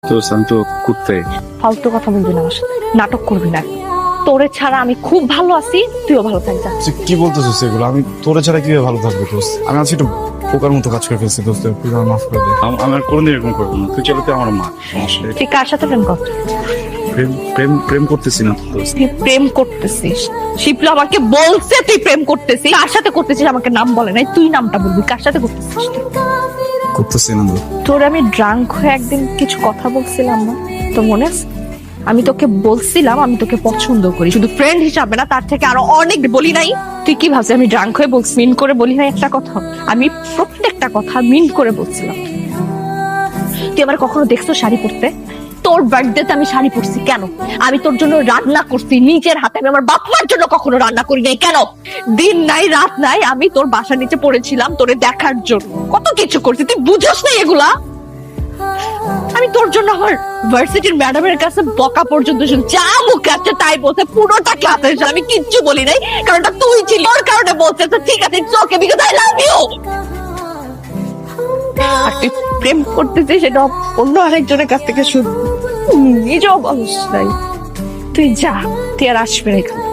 তো শান্ত কুত্তে ফালতু কথা বলবি না আমার সাথে, নাটক করবি না। তোরে ছাড়া আমি খুব ভালো আছি, তুইও ভালো থাক যা। কি বলতেছিস এগুলো? আমি তোরে ছাড়া কিভাবে ভালো থাকবো দোস্ত? আমি আজকে একটু পোকার মতো কাজ করে ফেলছি দোস্ত, তুই আমার মাফ করে দে। আমার কোনোদিন এরকম করবো না। তুই চলো, তুই আমার মা। সমস্যা নেই। তুই কার সাথে প্রেম কর? প্রেম প্রেম প্রেম করতেছি না তো দোস্ত। তুই প্রেম করতেছিস? শিপলা আমাকে বলছে তুই প্রেম করতেছিস। কার সাথে করতেছিস আমাকে নাম বলে নাই, তুই নামটা বলবি। কার সাথে করতেছিস? করতেছি না দোস্ত। তোর আমি ড্রাঙ্ক হয়ে একদিন কিছু কথা বলছিলাম না, তো মনে আছে? আমি তোকে বলছিলাম আমি তোকে পছন্দ করি, শুধু ফ্রেন্ড হিসাবে না, তার থেকে আরো অনেক বলি নাই। তুই কি ভাবছিস আমি ড্রাঙ্ক হয়ে বলছি? মিন করে বলি নাই একটা কথা। আমি প্রত্যেকটা কথা মিন করে বলছিলাম। তুই আমার কখনো দেখছো শাড়ি পরতে? তোর বার্থডেতে আমি শাড়ি পরছি কেন? আমি তোর জন্য রান্না করছি নিজের হাতে। আমি আমার বাপ মার জন্য কখনো রান্না করি নাই কেন? দিন নাই রাত নাই আমি তোর বাসার নিচে পড়েছিলাম তোরে দেখার জন্য। কত কিছু করছি, তুই বুঝোস না এগুলা? আমি তোর জন্য আমার ভার্সিটির ম্যাডামের কাছে বকা পর্যন্ত শুনি, যা মুখে আছে তাই বলছে, পুরোটা ক্লাসের সাথে আমি কিচ্ছু বলি নাই, কারণটা তুই ছিলি। তোর কারণে বলছে তো ঠিক আছে, it's okay because I love you. আর তুই প্রেম করতেছিস সেটা অন্য আরেকজনের কাছ থেকে শুন, নিজেও বলিস নাই। তুই যা, তুই আর আসবি না এখানে।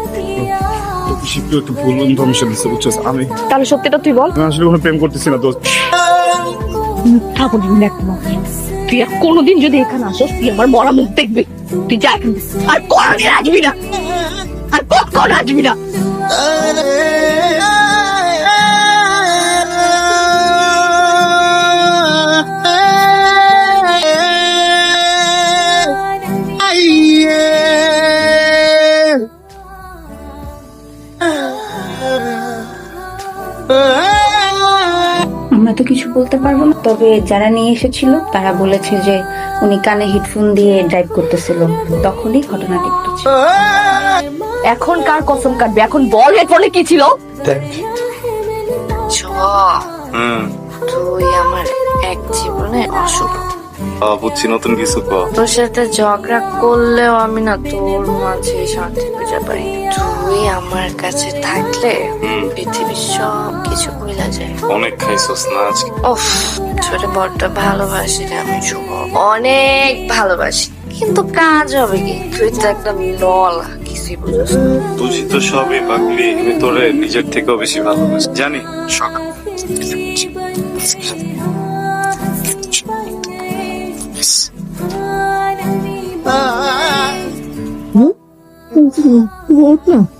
তুই শিখলেও একটু ভুল ইনফরমেশন দিচ্ছে, বুঝছিস? আমি তাহলে সত্যিটা তুই বল। আসলে কোনো প্রেম করতেছি না দোস্ত। মিথ্যা বলবি না একদম। তুই আর কোনোদিন যদি এখানে আসোস, তুই আমার মরা মুখ দেখবি। তুই যা এখান থেকে। আর কোনোদিন আসবি না, আর কখন আসবি না। আমরা তো কিছু বলতে পারবো না, তবে যারা নিয়ে এসেছিল তারা বলেছে যে উনি কানে হেডফোন দিয়ে ড্রাইভ করতেছিল, তখনই ঘটনাটি ঘটেছে। এখন কার কসম কাটবি? এখন বল হেডফোনে কি ছিল? তুই আমার এক জীবনে অশুভ। বুঝছি, নতুন কিছু কর। তোর সাথে ঝগড়া করলেও আমি না তোর মাঝে শান্তি খুঁজে পাই। তুই আমার কাছে থাকলে পৃথিবীর সব কিছু ভুলা যায়। অনেক খাইছস না আজকে? ওফ, ছোট বড্ড ভালোবাসি রে আমি শুভ, অনেক ভালোবাসি, কিন্তু কাজ হবে কি? তুই তো একদম নলা, কিছুই বুঝোস না। বুঝি তো সবই পাগলি, আমি তোরে নিজের থেকেও বেশি ভালোবাসি জানি। সকাল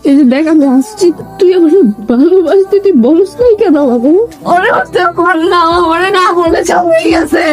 এই যে দেখ আমি আসছি, তুই আমার ভালোবাসতে, তুই বলস নাই কেন আমাকে? ওরে হচ্ছে না, ওরে না বলে চলে গেছে।